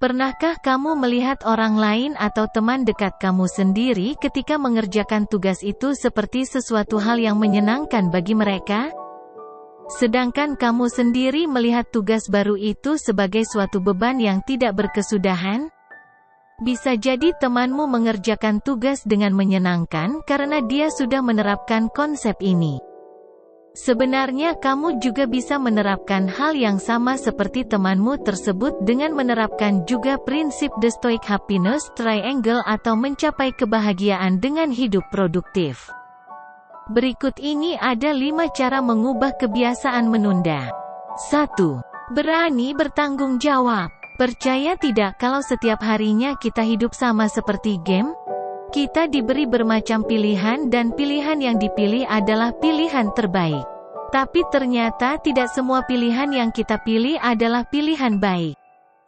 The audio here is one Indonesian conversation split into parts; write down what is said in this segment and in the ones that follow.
Pernahkah kamu melihat orang lain atau teman dekat kamu sendiri ketika mengerjakan tugas itu seperti sesuatu hal yang menyenangkan bagi mereka? Sedangkan kamu sendiri melihat tugas baru itu sebagai suatu beban yang tidak berkesudahan? Bisa jadi temanmu mengerjakan tugas dengan menyenangkan karena dia sudah menerapkan konsep ini. Sebenarnya kamu juga bisa menerapkan hal yang sama seperti temanmu tersebut dengan menerapkan juga prinsip The Stoic Happiness Triangle atau mencapai kebahagiaan dengan hidup produktif. Berikut ini ada 5 cara mengubah kebiasaan menunda. 1. Berani bertanggung jawab. Percaya tidak kalau setiap harinya kita hidup sama seperti game? Kita diberi bermacam pilihan dan pilihan yang dipilih adalah pilihan terbaik. Tapi ternyata tidak semua pilihan yang kita pilih adalah pilihan baik.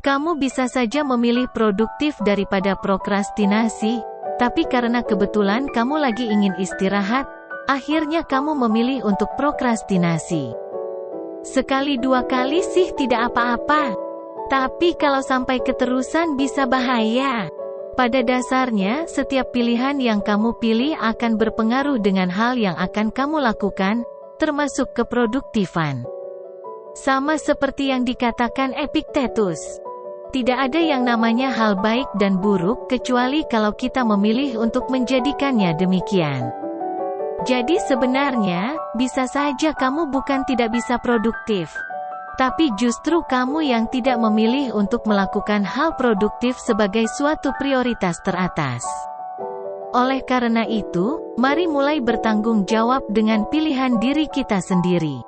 Kamu bisa saja memilih produktif daripada prokrastinasi, tapi karena kebetulan kamu lagi ingin istirahat, akhirnya kamu memilih untuk prokrastinasi. Sekali dua kali sih tidak apa-apa. Tapi kalau sampai keterusan bisa bahaya. Pada dasarnya, setiap pilihan yang kamu pilih akan berpengaruh dengan hal yang akan kamu lakukan, termasuk keproduktifan. Sama seperti yang dikatakan Epictetus. Tidak ada yang namanya hal baik dan buruk kecuali kalau kita memilih untuk menjadikannya demikian. Jadi sebenarnya, bisa saja kamu bukan tidak bisa produktif. Tapi justru kamu yang tidak memilih untuk melakukan hal produktif sebagai suatu prioritas teratas. Oleh karena itu, mari mulai bertanggung jawab dengan pilihan diri kita sendiri.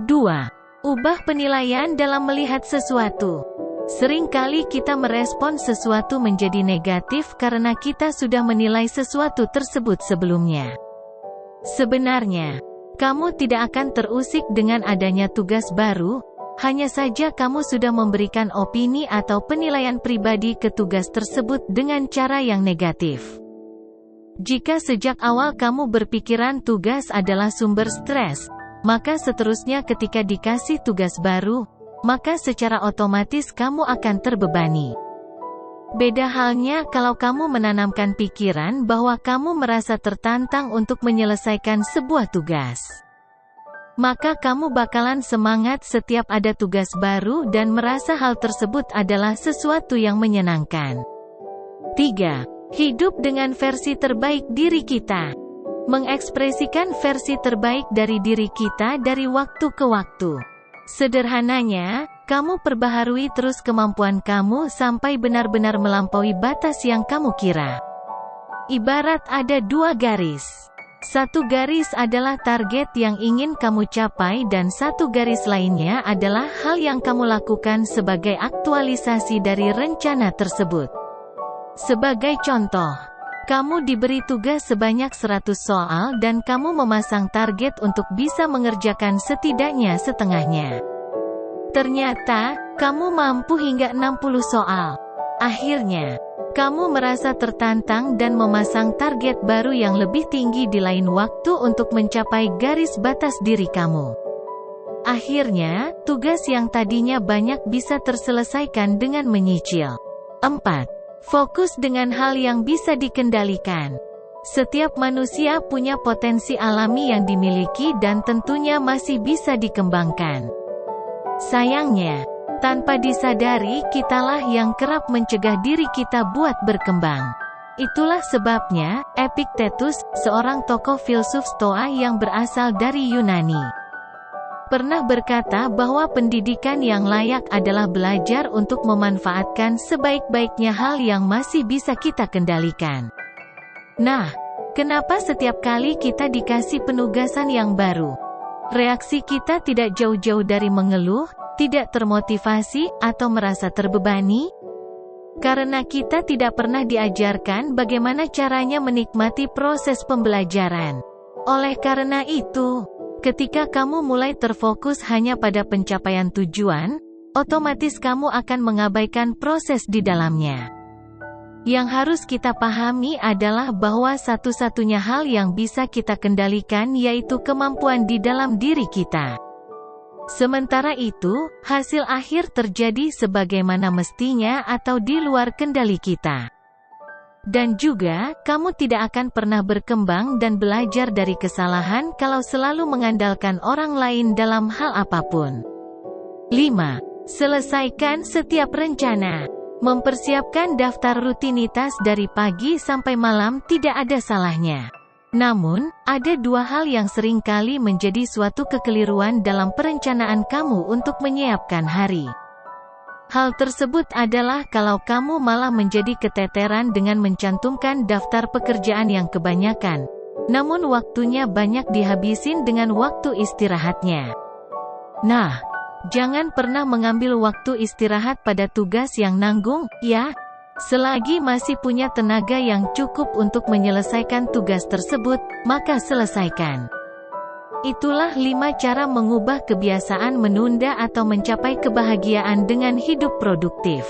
2. Ubah penilaian dalam melihat sesuatu. Seringkali kita merespon sesuatu menjadi negatif karena kita sudah menilai sesuatu tersebut sebelumnya. Sebenarnya, kamu tidak akan terusik dengan adanya tugas baru, hanya saja kamu sudah memberikan opini atau penilaian pribadi ke tugas tersebut dengan cara yang negatif. Jika sejak awal kamu berpikiran tugas adalah sumber stres, maka seterusnya ketika dikasih tugas baru, maka secara otomatis kamu akan terbebani. Beda halnya kalau kamu menanamkan pikiran bahwa kamu merasa tertantang untuk menyelesaikan sebuah tugas. Maka kamu bakalan semangat setiap ada tugas baru dan merasa hal tersebut adalah sesuatu yang menyenangkan. 3. Hidup dengan versi terbaik diri kita. Mengekspresikan versi terbaik dari diri kita dari waktu ke waktu. Sederhananya, kamu perbaharui terus kemampuan kamu sampai benar-benar melampaui batas yang kamu kira. Ibarat ada 2 garis. Satu garis adalah target yang ingin kamu capai dan satu garis lainnya adalah hal yang kamu lakukan sebagai aktualisasi dari rencana tersebut. Sebagai contoh, kamu diberi tugas sebanyak 100 soal dan kamu memasang target untuk bisa mengerjakan setidaknya setengahnya. Ternyata, kamu mampu hingga 60 soal. Akhirnya, kamu merasa tertantang dan memasang target baru yang lebih tinggi di lain waktu untuk mencapai garis batas diri kamu. Akhirnya, tugas yang tadinya banyak bisa terselesaikan dengan menyicil. 4. Fokus dengan hal yang bisa dikendalikan. Setiap manusia punya potensi alami yang dimiliki dan tentunya masih bisa dikembangkan. Sayangnya, tanpa disadari kitalah yang kerap mencegah diri kita buat berkembang. Itulah sebabnya, Epictetus, seorang tokoh filsuf Stoa yang berasal dari Yunani, pernah berkata bahwa pendidikan yang layak adalah belajar untuk memanfaatkan sebaik-baiknya hal yang masih bisa kita kendalikan. Nah, kenapa setiap kali kita dikasih penugasan yang baru, reaksi kita tidak jauh-jauh dari mengeluh, tidak termotivasi, atau merasa terbebani? Karena kita tidak pernah diajarkan bagaimana caranya menikmati proses pembelajaran. Oleh karena itu, ketika kamu mulai terfokus hanya pada pencapaian tujuan, otomatis kamu akan mengabaikan proses di dalamnya. Yang harus kita pahami adalah bahwa satu-satunya hal yang bisa kita kendalikan yaitu kemampuan di dalam diri kita. Sementara itu, hasil akhir terjadi sebagaimana mestinya atau di luar kendali kita. Dan juga, kamu tidak akan pernah berkembang dan belajar dari kesalahan kalau selalu mengandalkan orang lain dalam hal apapun. 5. Selesaikan setiap rencana. Mempersiapkan daftar rutinitas dari pagi sampai malam tidak ada salahnya. Namun, ada dua hal yang seringkali menjadi suatu kekeliruan dalam perencanaan kamu untuk menyiapkan hari. Hal tersebut adalah kalau kamu malah menjadi keteteran dengan mencantumkan daftar pekerjaan yang kebanyakan, namun waktunya banyak dihabisin dengan waktu istirahatnya. Nah, jangan pernah mengambil waktu istirahat pada tugas yang nanggung, ya. Selagi masih punya tenaga yang cukup untuk menyelesaikan tugas tersebut, maka selesaikan. Itulah 5 cara mengubah kebiasaan menunda atau mencapai kebahagiaan dengan hidup produktif.